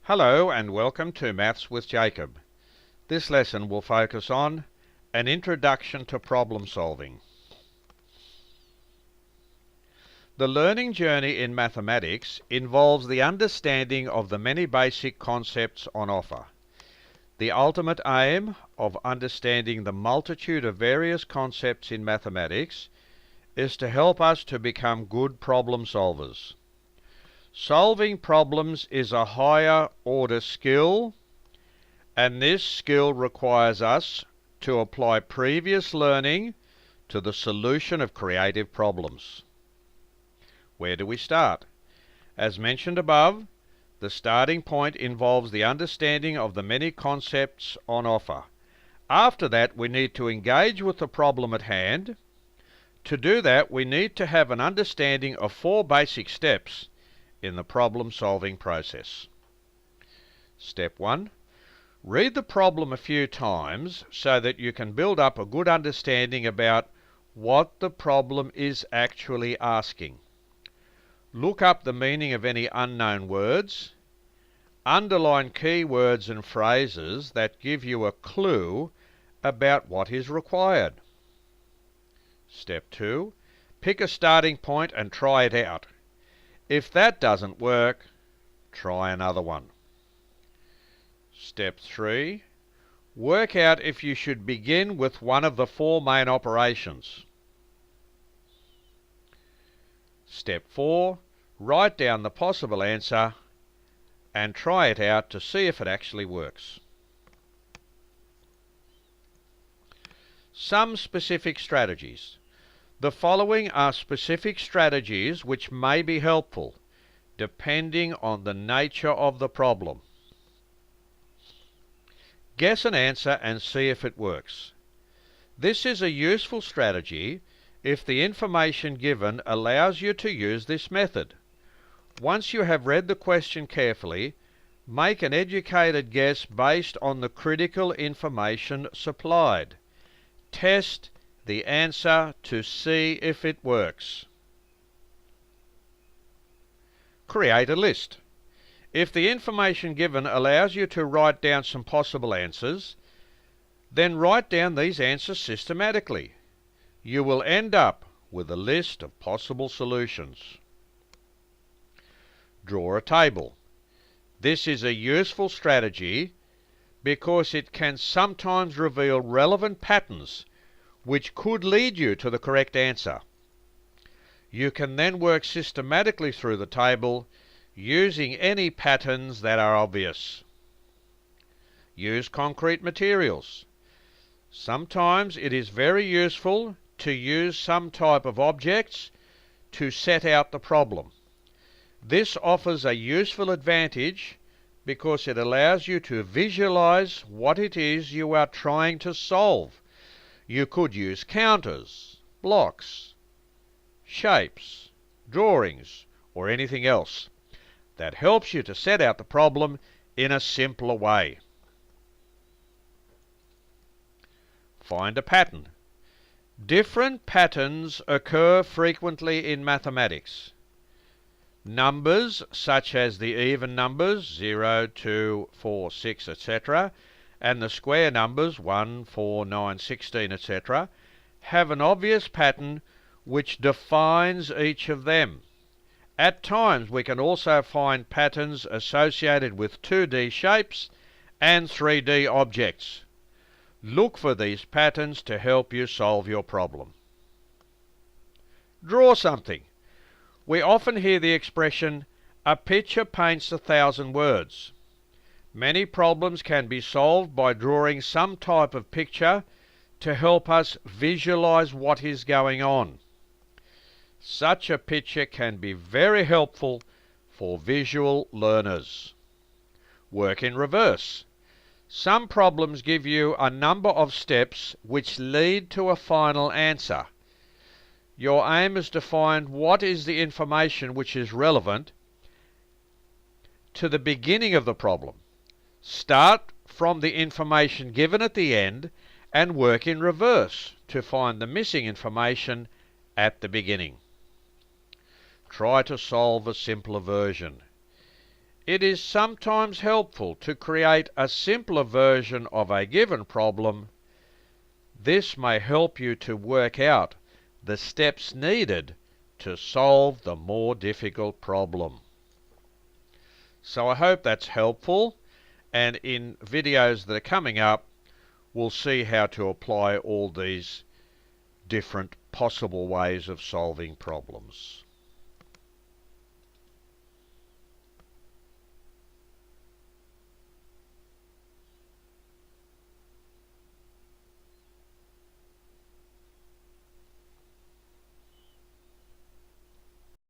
Hello and welcome to Maths with Jacob. This lesson will focus on an introduction to problem solving. The learning journey in mathematics involves the understanding of the many basic concepts on offer. The ultimate aim of understanding the multitude of various concepts in mathematics is to help us to become good problem solvers. Solving problems is a higher order skill, and this skill requires us to apply previous learning to the solution of creative problems. Where do we start? As mentioned above, the starting point involves the understanding of the many concepts on offer. After that, we need to engage with the problem at hand. To do that, we need to have an understanding of four basic steps in the problem-solving process. Step 1. Read the problem a few times so that you can build up a good understanding about what the problem is actually asking. Look up the meaning of any unknown words. Underline key words and phrases that give you a clue about what is required. Step 2. Pick a starting point and try it out. If that doesn't work, try another one. Step 3. Work out if you should begin with one of the four main operations. Step 4. Write down the possible answer and try it out to see if it actually works. Some specific strategies. The following are specific strategies which may be helpful, depending on the nature of the problem. Guess an answer and see if it works. This is a useful strategy if the information given allows you to use this method. Once you have read the question carefully, make an educated guess based on the critical information supplied. Test the answer to see if it works. Create a list. If the information given allows you to write down some possible answers, then write down these answers systematically. You will end up with a list of possible solutions. Draw a table. This is a useful strategy because it can sometimes reveal relevant patterns which could lead you to the correct answer. You can then work systematically through the table using any patterns that are obvious. Use concrete materials. Sometimes it is very useful to use some type of objects to set out the problem. This offers a useful advantage because it allows you to visualize what it is you are trying to solve. You could use counters, blocks, shapes, drawings, or anything else that helps you to set out the problem in a simpler way. Find a pattern. Different patterns occur frequently in mathematics. Numbers such as the even numbers 0, 2, 4, 6, etc., and the square numbers 1, 4, 9, 16, etc., have an obvious pattern which defines each of them. At times we can also find patterns associated with 2D shapes and 3D objects. Look for these patterns to help you solve your problem. Draw something. We often hear the expression, "A picture paints 1,000 words." Many problems can be solved by drawing some type of picture to help us visualize what is going on. Such a picture can be very helpful for visual learners. Work in reverse. Some problems give you a number of steps which lead to a final answer. Your aim is to find what is the information which is relevant to the beginning of the problem. Start from the information given at the end and work in reverse to find the missing information at the beginning. Try to solve a simpler version. It is sometimes helpful to create a simpler version of a given problem. This may help you to work out the steps needed to solve the more difficult problem. So I hope that's helpful, and in videos that are coming up, we'll see how to apply all these different possible ways of solving problems.